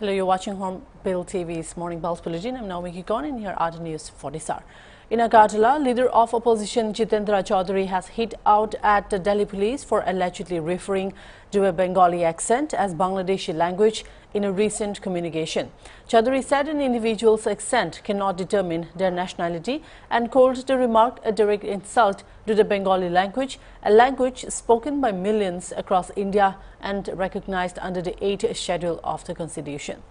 Hello, you're watching Hornbill TV's Morning Pulse Bulletin. I'm Naomi Kikon and here are the news for this hour. In Agartala, leader of opposition Jitendra Chaudhary has hit out at the Delhi police for allegedly referring to a Bengali accent as Bangladeshi language in a recent communication. Chaudhary said an individual's accent cannot determine their nationality and called the remark a direct insult to the Bengali language, a language spoken by millions across India and recognized under the 8th schedule of the Constitution.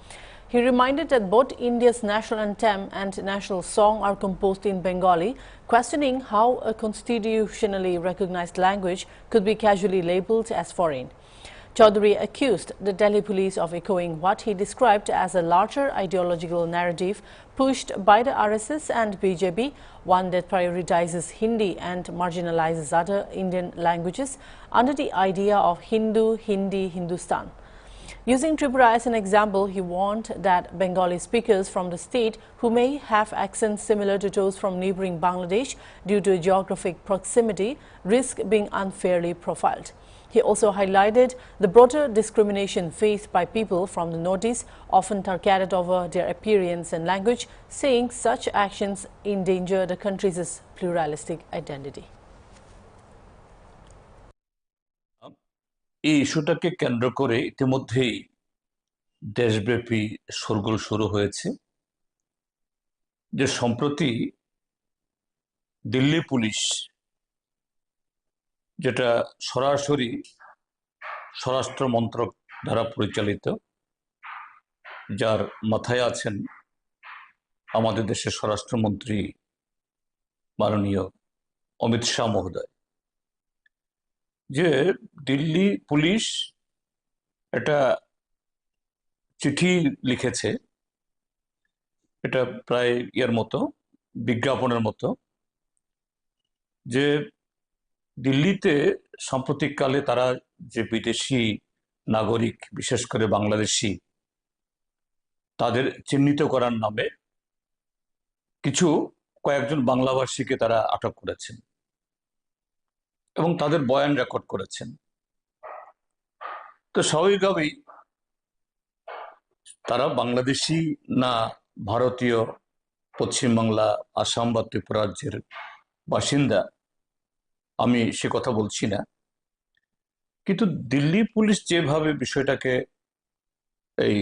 He reminded that both India's national anthem and national song are composed in Bengali, questioning how a constitutionally recognized language could be casually labelled as foreign. Chaudhary accused the Delhi police of echoing what he described as a larger ideological narrative pushed by the RSS and BJP, one that prioritizes Hindi and marginalizes other Indian languages under the idea of Hindu, Hindi, Hindustan. Using Tripura as an example, he warned that Bengali speakers from the state who may have accents similar to those from neighbouring Bangladesh due to geographic proximity risk being unfairly profiled. He also highlighted the broader discrimination faced by people from the Northeast, often targeted over their appearance and language, saying such actions endanger the country's pluralistic identity. এই ইস্যুটাকে কেন্দ্র করে ইতিমধ্যেই দেশব্যাপী শোরগোল শুরু হয়েছে যে সম্প্রতি দিল্লি পুলিশ যেটা সরাসরি স্বরাষ্ট্র মন্ত্রক দ্বারা পরিচালিত যার মাথায় আছেন আমাদের দেশের স্বরাষ্ট্রমন্ত্রী মাননীয় অমিত শাহ মহোদয় যে দিল্লি পুলিশ একটা চিঠি লিখেছে এটা প্রায় এর মতো বিজ্ঞাপনের মতো যে দিল্লিতে সাম্প্রতিককালে তারা যে বিদেশি নাগরিক বিশেষ করে বাংলাদেশি তাদের চিহ্নিত করার নামে কয়েকজন বাংলাভাষীকে তারা আটক করেছেন এবং তাদের বয়ান রেকর্ড করেছেন। তো স্বাভাবিকভাবেই তারা বাংলাদেশি না ভারতীয় পশ্চিমবাংলা আসাম বা ত্রিপুরা রাজ্যের বাসিন্দা আমি সে কথা বলছি না, কিন্তু দিল্লি পুলিশ যেভাবে বিষয়টাকে এই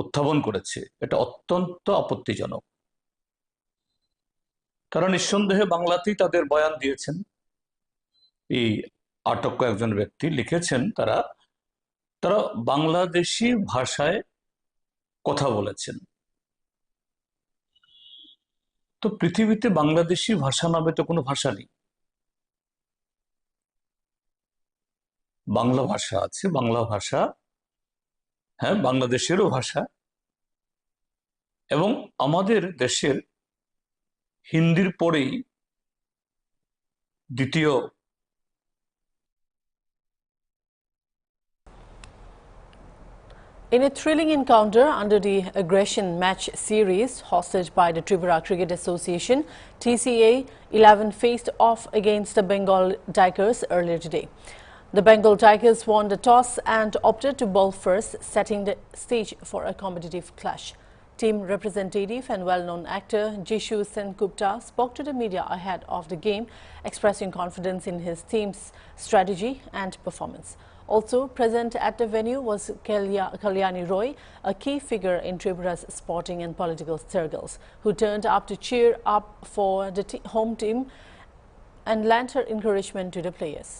উত্থাপন করেছে এটা অত্যন্ত আপত্তিজনক। তারা নিঃসন্দেহে বাংলাতেই তাদের বয়ান দিয়েছেন। এই আটক কয়েকজন ব্যক্তি লিখেছেন তারা বাংলাদেশি ভাষায় কথা বলেছেন। তো পৃথিবীতে বাংলাদেশি ভাষা নামে তো কোনো ভাষা নেই। বাংলা ভাষা আছে, বাংলা ভাষা হ্যাঁ বাংলাদেশেরও ভাষা এবং আমাদের দেশের হিন্দির পরেই দ্বিতীয়। In a thrilling encounter under the aggression match series hosted by the Tripura Cricket Association, TCA 11 faced off against the Bengal Tigers earlier today. The Bengal Tigers won the toss and opted to bowl first, setting the stage for a competitive clash. Team representative and well-known actor Jishu Sengupta spoke to the media ahead of the game, expressing confidence in his team's strategy and performance. Also present at the venue was Kalyani Roy, a key figure in Tripura's sporting and political circles, who turned up to cheer up for the home team and lent her encouragement to the players.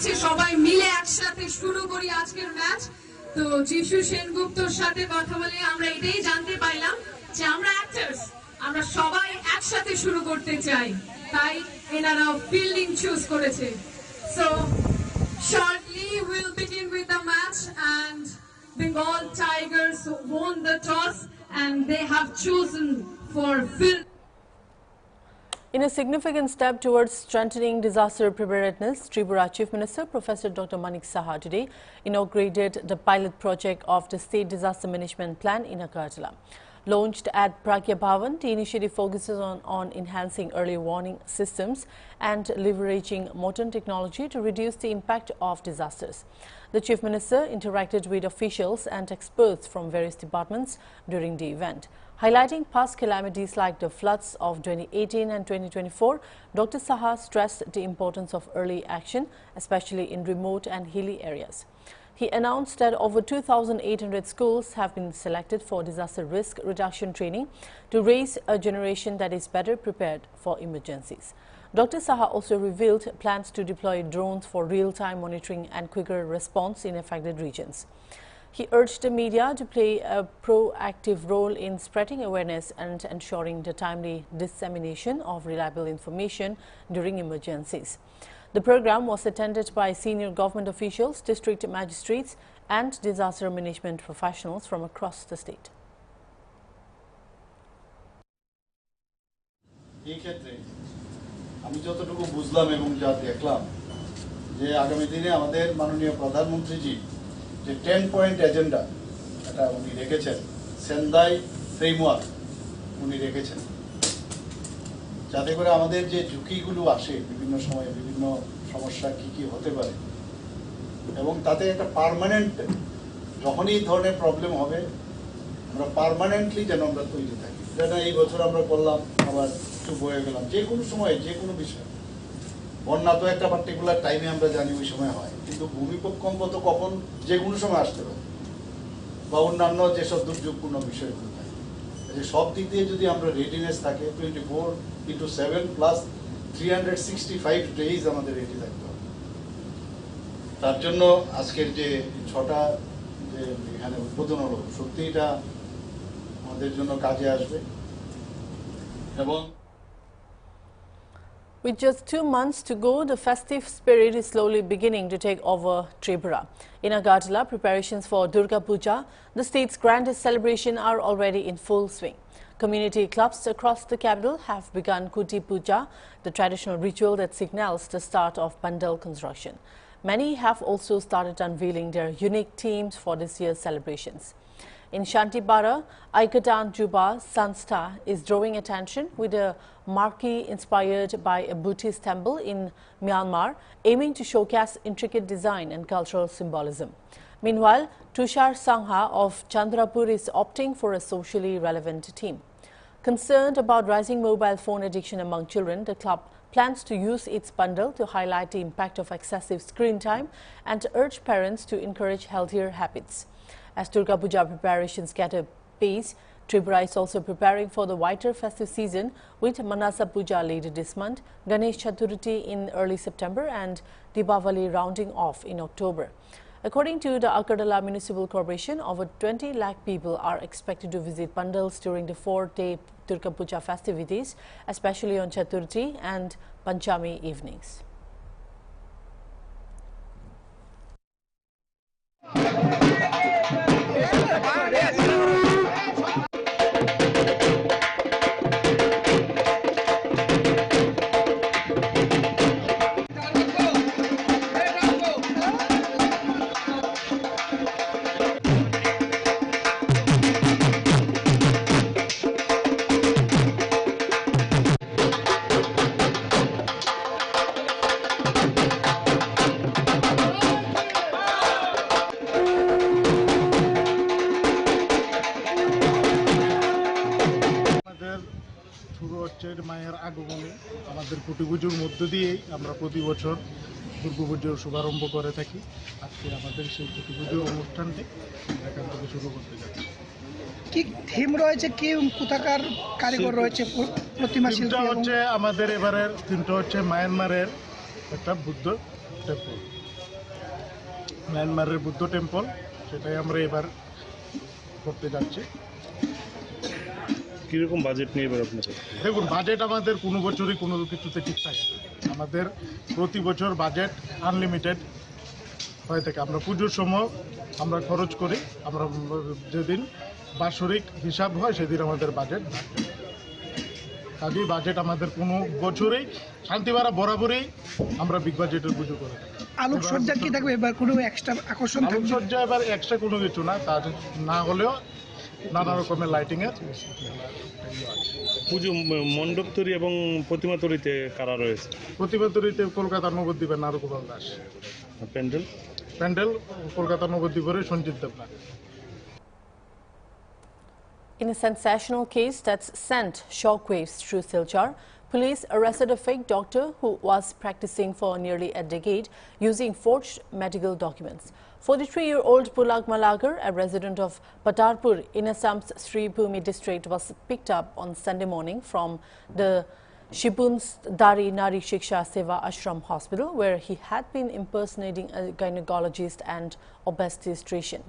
আছে সবাই মিলে একসাথে শুরু করি আজকের match. তো যিশু সেনগুপ্তর সাথে কথা বলে আমরা এটাই জানতে পাইলাম যে আমরা অ্যাক্টরস, আমরা সবাই একসাথে শুরু করতে চাই, তাই এনারা ফিল্ডিং চুজ করেছে। So shortly we'll begin with the match and Bengal Tigers won the toss and they have chosen for field. In a significant step towards strengthening disaster preparedness, Tripura Chief Minister Professor Dr. Manik Saha today inaugurated the pilot project of the State Disaster Management Plan in Agartala. Launched at Pragya Bhavan, the initiative focuses on enhancing early warning systems and leveraging modern technology to reduce the impact of disasters. The Chief Minister interacted with officials and experts from various departments during the event. Highlighting past calamities like the floods of 2018 and 2024, Dr. Saha stressed the importance of early action, especially in remote and hilly areas. He announced that over 2,800 schools have been selected for disaster risk reduction training to raise a generation that is better prepared for emergencies. Dr. Saha also revealed plans to deploy drones for real-time monitoring and quicker response in affected regions. He urged the media to play a proactive role in spreading awareness and ensuring the timely dissemination of reliable information during emergencies. The program was attended by senior government officials, district magistrates and disaster management professionals from across the state. আমি যতটুকু বুঝলাম এবং যা দেখলাম যে আগামী দিনে আমাদের মাননীয় প্রধানমন্ত্রীজি যে 10 পয়েন্ট এজেন্ডা এটা উনি রেখেছেন সেন্দাই ফ্রেমওয়ার্ক উনি রেখেছেন যাতে করে আমাদের যে ঝুঁকিগুলো আসে বিভিন্ন সময়ে বিভিন্ন সমস্যা কি হতে পারে এবং তাতে একটা পার্মানেন্ট যখনই এই ধরনের প্রবলেম হবে আমরা পার্মানেন্টলি যেন আমরা তৈরি থাকি যেটা এই বছর আমরা করলাম আবার একটু বয়ে গেলাম যে কোনো সময়ে যে কোনো বিষয় বন্যা তো একটা পার্টিকুলার টাইমে আমরা জানি ওই সময় হয় কিন্তু ভূমিকম্প তো কখন যে কোনো সময় আসতে পারে বা অন্যান্য যেসব দুর্যোগপূর্ণ বিষয়গুলো থাকে যে সব দিক দিয়ে যদি আমরা রেডিনেস থাকে 24/7 প্লাস 365 ডেজ আমাদের রেডি থাকতে হবে তার জন্য আজকের যে 6টা যে এখানে উদ্বোধন হলো সত্যি এটা আমাদের জন্য কাজে আসবে এবং With just 2 months to go, the festive spirit is slowly beginning to take over Tripura. In Agartala, preparations for Durga Puja, the state's grandest celebration, are already in full swing. Community clubs across the capital have begun Kuti Puja, the traditional ritual that signals the start of pandal construction. Many have also started unveiling their unique themes for this year's celebrations. In Shantipara, Aikatan Juba Sanstha is drawing attention with a marquee inspired by a Buddhist temple in Myanmar, aiming to showcase intricate design and cultural symbolism. Meanwhile, Tushar Sangha of Chandrapur is opting for a socially relevant theme. Concerned about rising mobile phone addiction among children, the club plans to use its bundle to highlight the impact of excessive screen time and urge parents to encourage healthier habits. As Durga Puja preparations get a pace, Tripura is also preparing for the wider festive season with Manasa Puja later this month, Ganesh Chaturthi in early September and Deepavali rounding off in October. According to the Agartala Municipal Corporation, over 20 lakh people are expected to visit pandals during the 4-day Durga Puja festivities, especially on Chaturthi and Panchami evenings. মায়ের আগমনে আমাদের কুটি পুজোর মধ্য দিয়েই আমরা প্রতি বছর দুর্গা পুজোর শুভারম্ভ করে থাকি আজকে আমাদের সেই কুটি পুজোর অনুষ্ঠানটি এখান থেকে শুরু করতে যাচ্ছি কি থিম রয়েছে কি কোথাকার কারিগর রয়েছে প্রতিমা শিল্পী হচ্ছে আমাদের এবারের থিমটা হচ্ছে মায়ানমারের একটা বুদ্ধ টেম্পল মায়ানমারের বুদ্ধ টেম্পল সেটাই আমরা এবার করতে যাচ্ছি কিরকম বাজেট নিয়ে এবার আপনাদের দেখুন বাজেট আমাদের কোনো বছরই কোনো কিছুতে ঠিক থাকে আমাদের প্রতি বছর বাজেট আনলিমিটেড হয়ে থাকে আমরা পুজোর সময় আমরা খরচ করি আমরা যেদিন বাৎসরিক হিসাব হয় সেদিন আমাদের বাজেট থাকে কাজেই বাজেট আমাদের কোনো বছরেই শান্তিপাড়া বরাবরই আমরা বিগ বাজেটের পুজো করে থাকি। আলোকসজ্জা কি থাকবে এবার, কোনো এক্সট্রা আকর্ষণ থাকবে? আলোকসজ্জা এবার এক্সট্রা কোনো কিছু না, তার না হলেও নানা রকমের লাইটিংয়ের পুজো মণ্ডপ তৈরি এবং প্রতিমা তৈরিতে কারা রয়েছে? প্রতিমা তৈরিতে কলকাতা নবদ্বীপের নারুগোপাল দাস। প্যান্ডেল কলকাতা নবদ্বীপের Sanjit Debnath. In a sensational case that's sent shockwaves through Silchar, police arrested a fake doctor who was practicing for nearly a decade using forged medical documents. 43-year-old Pulak Malagar, a resident of Patarpur in Assam's Sri Bhumi district, was picked up on Sunday morning from the Shibunsdari Nari Shiksha Seva Ashram Hospital, where he had been impersonating a gynecologist and obstetrician.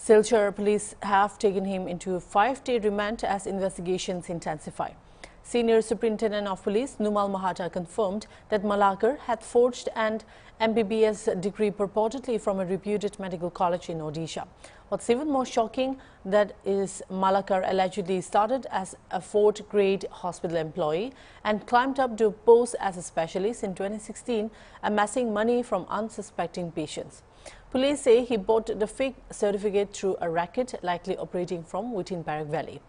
Silchar police have taken him into 5-day remand as investigations intensify. Senior Superintendent of Police Numal Mahata confirmed that Malakar had forged an MBBS degree purportedly from a reputed medical college in Odisha. What's even more shocking that is Malakar allegedly started as a 4th grade hospital employee and climbed up to post as a specialist in 2016, amassing money from unsuspecting patients. Police say he bought the fake certificate through a racket likely operating from within Barak Valley.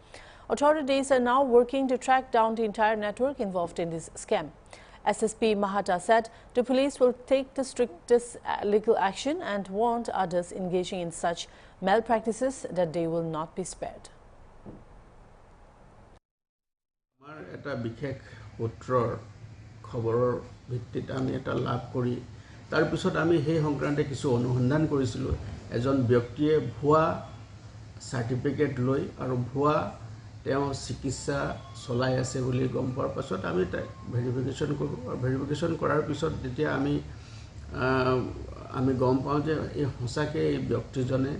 Authorities are now working to track down the entire network involved in this scam. SSP Mahata said the police will take the strictest legal action and warned others engaging in such malpractices that they will not be spared. আমাৰ এটা বিশেষ সূত্ৰৰ খবৰৰ ভিত্তিত আমি এটা লাভ কৰি তাৰ পিছত আমি সেই সংক্ৰান্তে কিছু অনুসন্ধান কৰিছিলোঁ। এজন ব্যক্তিয়ে ভুৱা সাৰ্টিফিকেট লৈ আৰু ভুৱা তেওঁ চিকিৎসা চলাই আছে বুলি গম পোৱাৰ পাছত আমি তাক ভেৰিফিকেশ্যন কৰোঁ আৰু ভেৰিফিকেশ্যন কৰাৰ পিছত যেতিয়া আমি গম পাওঁ যে এই সঁচাকৈ এই ব্যক্তিজনে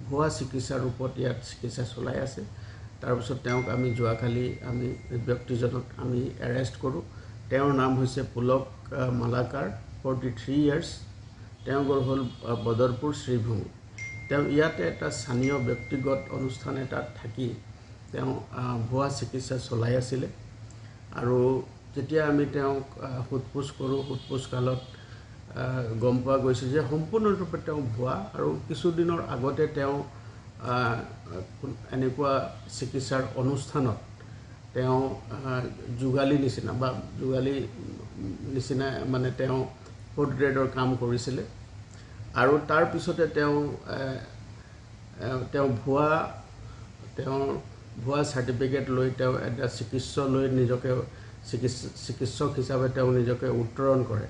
ভুৱা চিকিৎসাৰ ৰূপত ইয়াত চিকিৎসা চলাই আছে। তাৰপিছত তেওঁক আমি যোৱাকালি আমি ব্যক্তিজনক আমি এৰেষ্ট কৰোঁ। তেওঁৰ নাম হৈছে পুলক মালাকাৰ, 43 years। তেওঁ গড় হ'ল বদৰপুৰ শ্ৰীভূমি। তেওঁ ইয়াতে এটা স্থানীয় ব্যক্তিগত অনুষ্ঠান এটাত থাকি তেওঁ ভুৱা চিকিৎসা চলাই আছিলে আৰু যেতিয়া আমি তেওঁক সোধপোছ কৰোঁ, সোধপোছ কালত গম পোৱা গৈছে যে সম্পূৰ্ণৰূপে তেওঁ ভুৱা আৰু কিছুদিনৰ আগতে তেওঁ এনেকুৱা চিকিৎসাৰ অনুষ্ঠানত তেওঁ যোগালী নিচিনা মানে তেওঁ 4th গ্ৰেডৰ কাম কৰিছিলে আৰু তাৰ পিছতে তেওঁ ভুৱা সাৰ্টিফিকেট লৈ তেওঁ এটা চিকিৎসক হিচাপে তেওঁ নিজকে উত্তৰণ কৰে।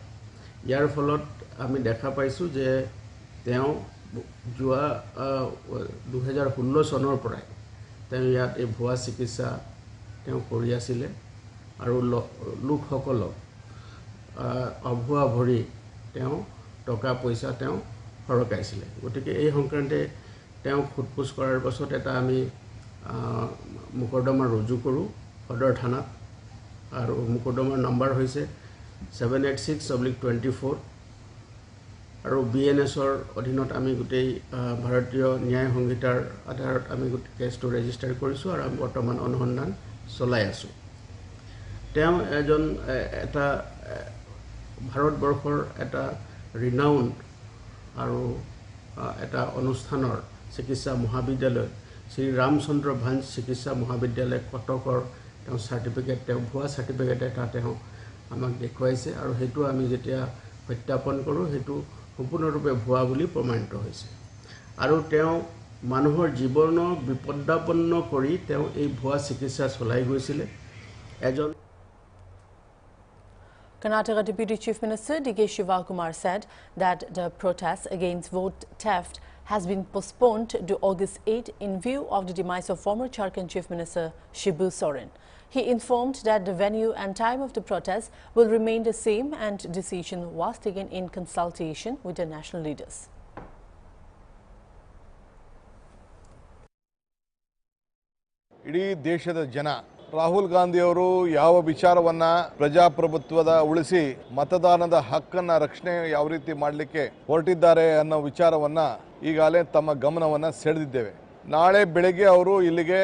ইয়াৰ ফলত আমি দেখা পাইছোঁ যে তেওঁ যোৱা 2016 চনৰ পৰাই তেওঁ ইয়াত এই ভুৱা চিকিৎসা তেওঁ কৰি আছিলে আৰু লোকসকলক অভুৱা ভৰি তেওঁ টকা পইচা তেওঁ সৰকাইছিলে। গতিকে এই সংক্ৰান্তে তেওঁ সোধপোছ কৰাৰ পাছত এটা আমি মোকৰ্দমা ৰুজু কৰোঁ সদৰ থানাত আৰু মোকৰ্দমাৰ নম্বৰ হৈছে 786/24 আৰু BNSৰ অধীনত আমি গোটেই ভাৰতীয় ন্যায় সংহিতাৰ আধাৰত আমি গোটেই কেছটো ৰেজিষ্টাৰ কৰিছোঁ আৰু আমি বৰ্তমান অনুসন্ধান চলাই আছোঁ। তেওঁ এটা ভাৰতবৰ্ষৰ এটা ৰিনাউণ্ড আৰু এটা অনুষ্ঠানৰ চিকিৎসা মহাবিদ্যালয় শ্ৰী ৰামচন্দ্ৰ ভাঞ্জ চিকিৎসা মহাবিদ্যালয় কটকৰ তেওঁ চাৰ্টিফিকেট, তেওঁ ভুৱা চাৰ্টিফিকেট এটা তেওঁ আমাক দেখুৱাইছে আৰু সেইটো আমি যেতিয়া সত্যাপন কৰোঁ সেইটো সম্পূৰ্ণৰূপে ভুৱা বুলি প্ৰমাণিত হৈছে আৰু তেওঁ মানুহৰ জীৱনক বিপদাপন্ন কৰি তেওঁ এই ভুৱা চিকিৎসা চলাই গৈছিলে। Karnataka Deputy Chief Minister D.K. Shivakumar said that the protest against vote theft has been postponed to August 8 in view of the demise of former Jharkhand Chief Minister Shibu Soren. He informed that the venue and time of the protest will remain the same and decision was taken in consultation with the national leaders. ಇಡೀ ದೇಶದ ಜನ ರಾಹುಲ್ ಗಾಂಧಿ ಅವರು ಯಾವ ವಿಚಾರವನ್ನ ಪ್ರಜಾಪ್ರಭುತ್ವದ ಉಳಿಸಿ ಮತದಾನದ ಹಕ್ಕನ್ನ ರಕ್ಷಣೆ ಯಾವ ರೀತಿ ಮಾಡಲಿಕ್ಕೆ ಹೊರಟಿದ್ದಾರೆ ಅನ್ನೋ ವಿಚಾರವನ್ನ ಈಗಾಗಲೇ ತಮ್ಮ ಗಮನವನ್ನ ಸೆಳೆದಿದ್ದೇವೆ. ನಾಳೆ ಬೆಳಗ್ಗೆ ಅವರು ಇಲ್ಲಿಗೆ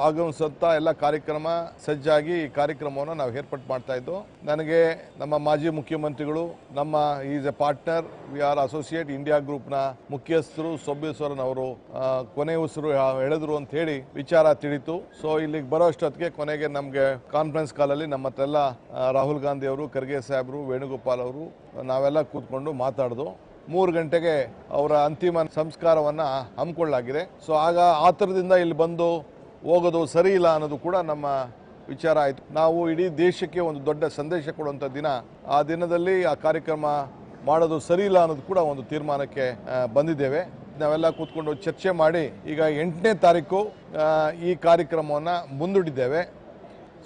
ಆಗಮಿಸುವಂಥ ಎಲ್ಲ ಕಾರ್ಯಕ್ರಮ ಸಜ್ಜಾಗಿ ಈ ಕಾರ್ಯಕ್ರಮವನ್ನು ನಾವು ಏರ್ಪಾಡು ಮಾಡ್ತಾ ಇದ್ದು. ನನಗೆ ನಮ್ಮ ಮಾಜಿ ಮುಖ್ಯಮಂತ್ರಿಗಳು, ನಮ್ಮ is A partner, we are associate India ಗ್ರೂಪ್ನ ಮುಖ್ಯಸ್ಥರು ಸೊಬ್ಬೇಶ್ವರನ್ ಅವರು ಕೊನೆ ಉಸಿರು ಎಳೆದ್ರು ಅಂತ ಹೇಳಿ ವಿಚಾರ ತಿಳಿತು. ಸೊ ಇಲ್ಲಿಗೆ ಬರೋ ಅಷ್ಟೊತ್ತಿಗೆ ಕೊನೆಗೆ ನಮಗೆ ಕಾನ್ಫರೆನ್ಸ್ ಕಾಲಲ್ಲಿ ನಮ್ಮ ಹತ್ರ ಎಲ್ಲ ರಾಹುಲ್ ಗಾಂಧಿ ಅವರು, ಖರ್ಗೆ ಸಾಹೇಬರು, ವೇಣುಗೋಪಾಲ್ ಅವರು ನಾವೆಲ್ಲ ಕೂತ್ಕೊಂಡು ಮಾತಾಡಿದು. 3 ಗಂಟೆಗೆ ಅವರ ಅಂತಿಮ ಸಂಸ್ಕಾರವನ್ನು ಹಮ್ಮಿಕೊಳ್ಳಲಾಗಿದೆ. ಸೊ ಆಗ ಆತರದಿಂದ ಇಲ್ಲಿ ಬಂದು ಹೋಗೋದು ಸರಿ ಇಲ್ಲ ಅನ್ನೋದು ಕೂಡ ನಮ್ಮ ವಿಚಾರ ಆಯಿತು. ನಾವು ಇಡೀ ದೇಶಕ್ಕೆ ಒಂದು ದೊಡ್ಡ ಸಂದೇಶ ಕೊಡುವಂಥ ದಿನ, ಆ ದಿನದಲ್ಲಿ ಆ ಕಾರ್ಯಕ್ರಮ ಮಾಡೋದು ಸರಿ ಇಲ್ಲ ಅನ್ನೋದು ಕೂಡ ಒಂದು ತೀರ್ಮಾನಕ್ಕೆ ಬಂದಿದ್ದೇವೆ. ನಾವೆಲ್ಲ ಕೂತ್ಕೊಂಡು ಚರ್ಚೆ ಮಾಡಿ ಈಗ 8ನೇ ತಾರೀಕು ಈ ಕಾರ್ಯಕ್ರಮವನ್ನು ಮುಂದೂಡಿದ್ದೇವೆ.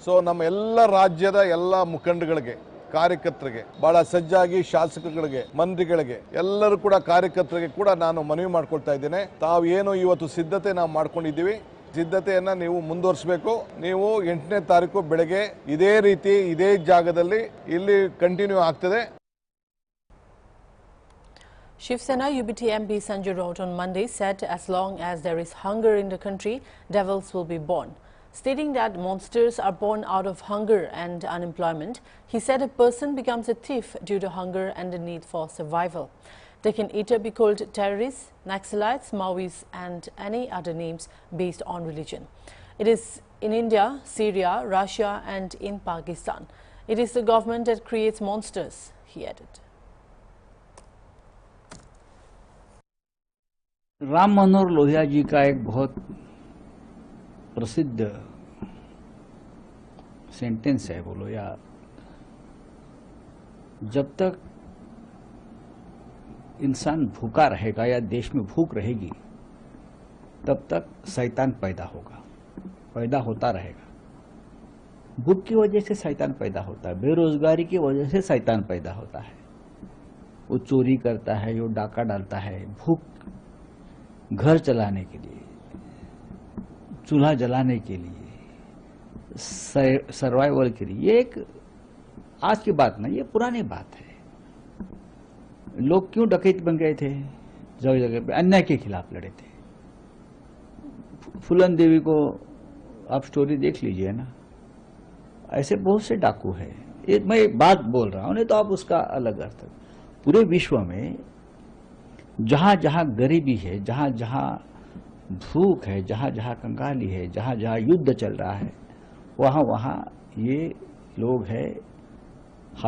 ಸೊ ನಮ್ಮ ಎಲ್ಲ ರಾಜ್ಯದ ಎಲ್ಲ ಮುಖಂಡಗಳಿಗೆ, ಕಾರ್ಯಕರ್ತರಿಗೆ, ಬಹಳ ಸಜ್ಜಾಗಿ ಶಾಸಕರಿಗೆ, ಮಂತ್ರಿಗಳಿಗೆ, ಎಲ್ಲರೂ ಕೂಡ ಕಾರ್ಯಕರ್ತರಿಗೆ ಕೂಡ ನಾನು ಮನವಿ ಮಾಡ್ಕೊಳ್ತಾ ಇದ್ದೇನೆ. ತಾವು ಏನು ಇವತ್ತು ಸಿದ್ಧತೆ ನಾವು ಮಾಡ್ಕೊಂಡಿದ್ದೀವಿ, ಸಿದ್ಧತೆಯನ್ನು ನೀವು ಮುಂದುವರಿಸಬೇಕು. ನೀವು 8ನೇ ತಾರೀಕು ಬೆಳಗ್ಗೆ ಇದೇ ರೀತಿ ಇದೇ ಜಾಗದಲ್ಲಿ ಇಲ್ಲಿ ಕಂಟಿನ್ಯೂ ಆಗ್ತದೆ. Shiv Sena UBT MP Sanjay Raut on Monday said as long as there is hunger in the country, devils will be born. Stating that monsters are born out of hunger and unemployment, he said a person becomes a thief due to hunger and the need for survival. They can either be called terrorists, Naxalites, Maois and any other names based on religion. It is in India, Syria, Russia and in Pakistan. It is the government that creates monsters, he added. Ram Manohar Lohia ji का एक बहुत प्रसिद्ध sentence है, बोलो या जब तक इंसान भूखा रहेगा या देश में भूख रहेगी तब तक शैतान पैदा होता रहेगा। भूख की वजह से शैतान पैदा होता है, बेरोजगारी की वजह से शैतान पैदा होता है। वो चोरी करता है, वो डाका डालता है, भूख घर चलाने के लिए, चूल्हा जलाने के लिए, सर्वाइवल के लिए। ये एक आज की बात नहीं, ये पुरानी बात है। लोग क्यों डकैत बन गए थे? जगह जगह पे अन्याय के खिलाफ लड़े थे। फूलन देवी को आप स्टोरी देख लीजिए ना, ऐसे बहुत से डाकू है। मैं एक बात बोल रहा हूं, नहीं तो आप उसका अलग अर्थ। पूरे विश्व में जहां जहां गरीबी है, जहां जहां भूख है, जहां जहां कंगाली है, जहां जहां युद्ध चल रहा है, वहां वहां ये लोग हैं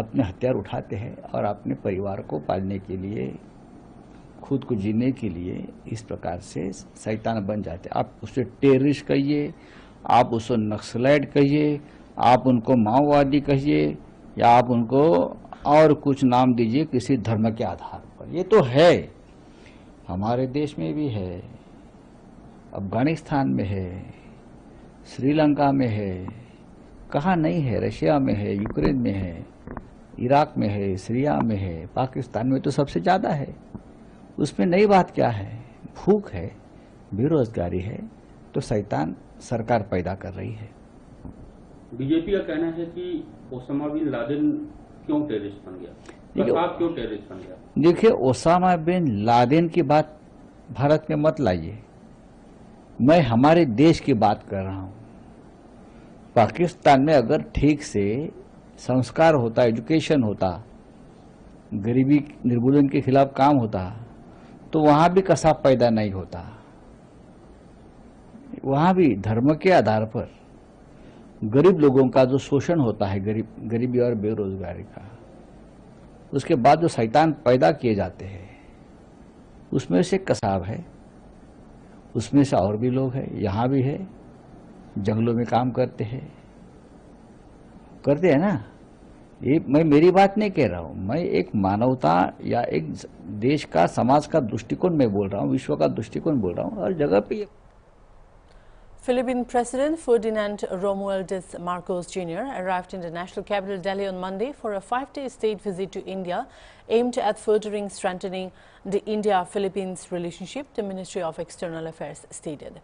अपने हथियार उठाते हैं और अपने परिवार को पालने के लिए, खुद को जीने के लिए इस प्रकार से शैतान बन जाते हैं। आप उसे टेररिस्ट कहिए, आप उसे नक्सलाइट कहिए, आप उनको माओवादी कहिए, या आप उनको और कुछ नाम दीजिए किसी धर्म के आधार पर। ये तो है, हमारे देश में भी है, अफगानिस्तान में है, श्रीलंका में है, कहाँ नहीं है, रशिया में है, यूक्रेन में है, इराक में है, सीरिया में है, पाकिस्तान में तो सबसे ज़्यादा है। उसमें नई बात क्या है? भूख है, बेरोजगारी है, तो शैतान सरकार पैदा कर रही है। बीजेपी का कहना है कि ओसामा बिन लादेन क्यों टेररिस्ट बन गया, क्यों टेररिस्ट बन गया? देखिए, ओसामा बिन लादेन की बात भारत में मत लाइए, मैं हमारे देश की बात कर रहा हूं। पाकिस्तान में अगर ठीक से संस्कार होता, एजुकेशन होता, गरीबी निर्मूलन के खिलाफ काम होता, तो वहां भी कसाब पैदा नहीं होता। वहां भी धर्म के आधार पर गरीब लोगों का जो शोषण होता है, गरीबी और बेरोजगारी का, उसके बाद जो शैतान पैदा किए जाते हैं, उसमें से कसाब है, उसमें से और भी लोग हैं, यहाँ भी है, जंगलों में काम करते हैं ना। ये मैं मेरी बात नहीं कह रहा हूँ, मैं एक मानवता या एक देश का, समाज का दृष्टिकोण में बोल रहा हूँ, विश्व का दृष्टिकोण बोल रहा हूँ। हर जगह पे Philippine President Ferdinand Romualdez Marcos Jr. arrived in the national capital Delhi on Monday for a 5-day state visit to India aimed at furthering strengthening the India-Philippines relationship, the Ministry of External Affairs stated.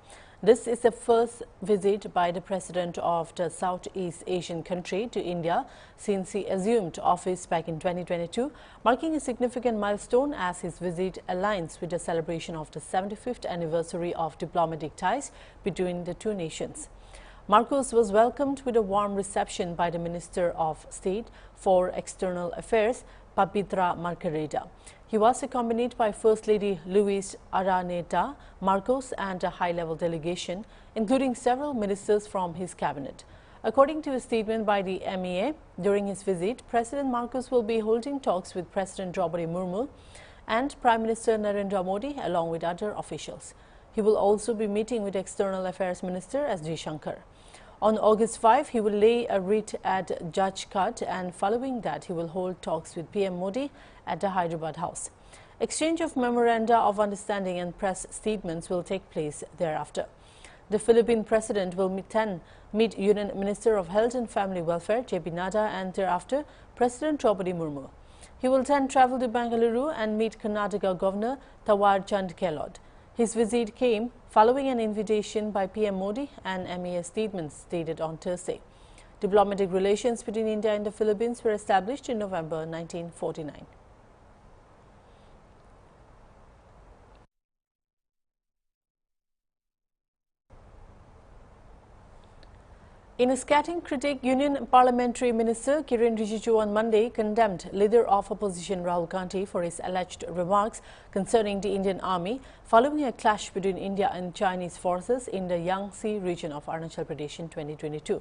This is the first visit by the president of the Southeast Asian country to India since he assumed office back in 2022, marking a significant milestone as his visit aligns with the celebration of the 75th anniversary of diplomatic ties between the two nations. Marcos was welcomed with a warm reception by the Minister of State for External Affairs, Pabitra Margareta. He was accompanied by First Lady Luis Araneta Marcos and a high-level delegation, including several ministers from his cabinet. According to a statement by the MEA, during his visit, President Marcos will be holding talks with President Draupadi Murmu and Prime Minister Narendra Modi, along with other officials. He will also be meeting with External Affairs Minister S.G. Shankar. On August 5, he will lay a writ at Judge Cut, and following that, he will hold talks with PM Modi at the Hyderabad House. Exchange of memoranda of understanding and press statements will take place thereafter. The Philippine president will meet Union Minister of Health and Family Welfare, J.P. Nadda, and thereafter President Draupadi Murmu. He will then travel to Bengaluru and meet Karnataka Governor Thawar Chand Gehlot. His visit came following an invitation by PM Modi and MEA statements stated on Thursday. Diplomatic relations between India and the Philippines were established in November 1949. In a scathing critique, Union Parliamentary Minister Kiren Rijiju on Monday condemned leader of opposition Rahul Gandhi for his alleged remarks concerning the Indian Army following a clash between India and Chinese forces in the Yangtze region of Arunachal Pradesh in 2022.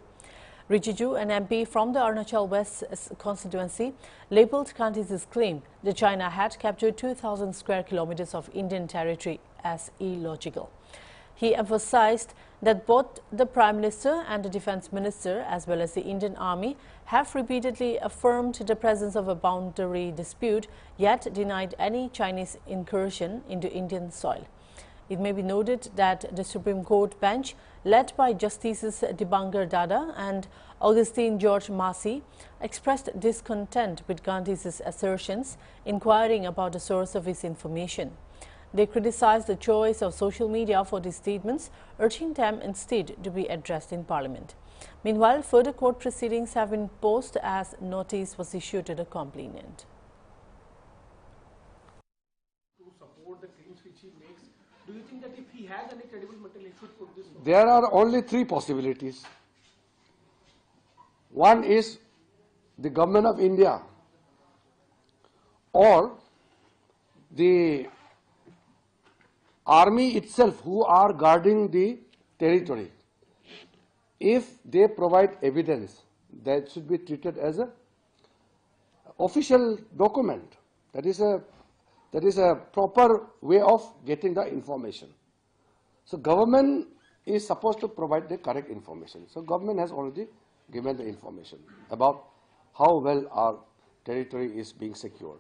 Rijiju, an MP from the Arunachal West constituency, labelled Gandhi's claim that China had captured 2,000 square kilometers of Indian territory as illogical. He emphasized that both the Prime Minister and the Defence Minister, as well as the Indian Army, have repeatedly affirmed the presence of a boundary dispute, yet denied any Chinese incursion into Indian soil. It may be noted that the Supreme Court bench, led by Justices Dibankar Dada and Augustine George Massey, expressed discontent with Gandhi's assertions, inquiring about the source of his information. They criticized the choice of social media for these statements, urging them instead to be addressed in Parliament. Meanwhile, further court proceedings have been paused as notice was issued to the complainant. To support the claims which he makes, do you think that if he has any credible material, he should put this forward? There are only three possibilities. One is the government of India or the army itself who are guarding the territory. If they provide evidence, that should be treated as a official document. That is a proper way of getting the information. So government is supposed to provide the correct information. So government has already given the information about how well our territory is being secured.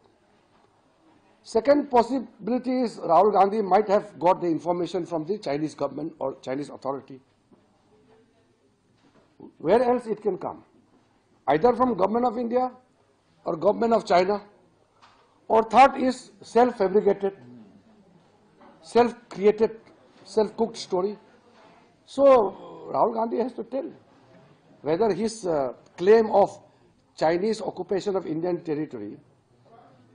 Second possibility is Rahul Gandhi might have got the information from the Chinese government or Chinese authority. Where else it can come? Either from government of India or government of China. Or third is self-fabricated, self-created, self-cooked story. So Rahul Gandhi has to tell whether his claim of Chinese occupation of Indian territory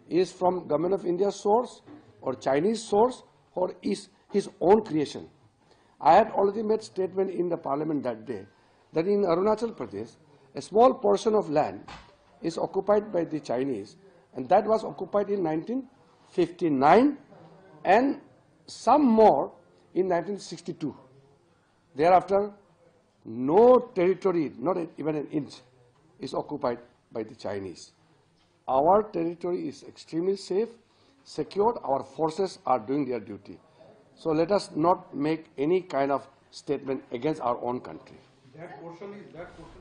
is from government of India source or Chinese source or is his own creation. I had already made statement in the parliament that day that in Arunachal Pradesh, a small portion of land is occupied by the Chinese, and that was occupied in 1959 and some more in 1962. Thereafter, no territory, not even an inch, is occupied by the Chinese. Our territory is extremely safe, secured. Our forces are doing their duty. So let us not make any kind of statement against our own country. That portion is that portion.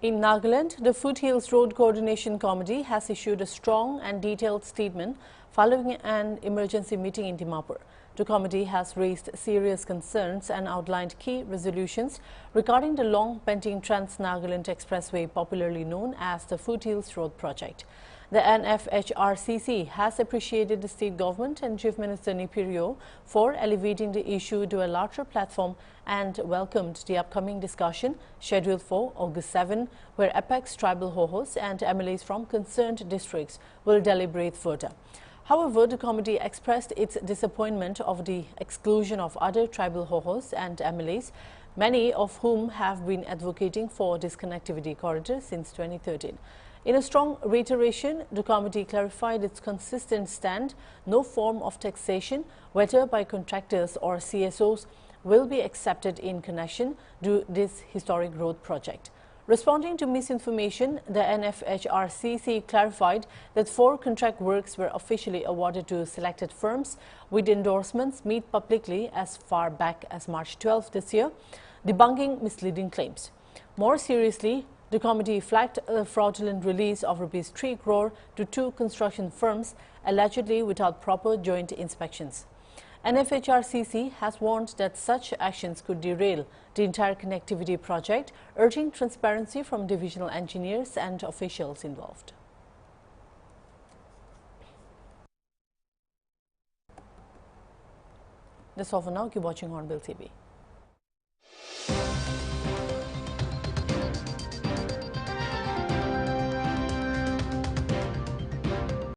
In Nagaland, the Foothills Road Coordination Committee has issued a strong and detailed statement following an emergency meeting in Dimapur. The committee has raised serious concerns and outlined key resolutions regarding the long-pending Trans-Nagaland Expressway, popularly known as the Foothills Road Project. The NFHRCC has appreciated the state government and Chief Minister Nipirio for elevating the issue to a larger platform and welcomed the upcoming discussion scheduled for August 7, where apex tribal hohos and MLAs from concerned districts will deliberate further. However, the committee expressed its disappointment of the exclusion of other tribal hohos and MLAs, many of whom have been advocating for disconnectivity corridor since 2013. In a strong reiteration, the committee clarified its consistent stand: no form of taxation, whether by contractors or CSOs, will be accepted in connection to this historic road project. Responding to misinformation, the NFHRCC clarified that 4 contract works were officially awarded to selected firms, with endorsements made publicly as far back as March 12 this year, debunking misleading claims. More seriously, the committee flagged a fraudulent release of Rs 3 crore to 2 construction firms, allegedly without proper joint inspections. NFHRCC has warned that such actions could derail the entire connectivity project, urging transparency from divisional engineers and officials involved. That's all for now. Keep watching Hornbill TV.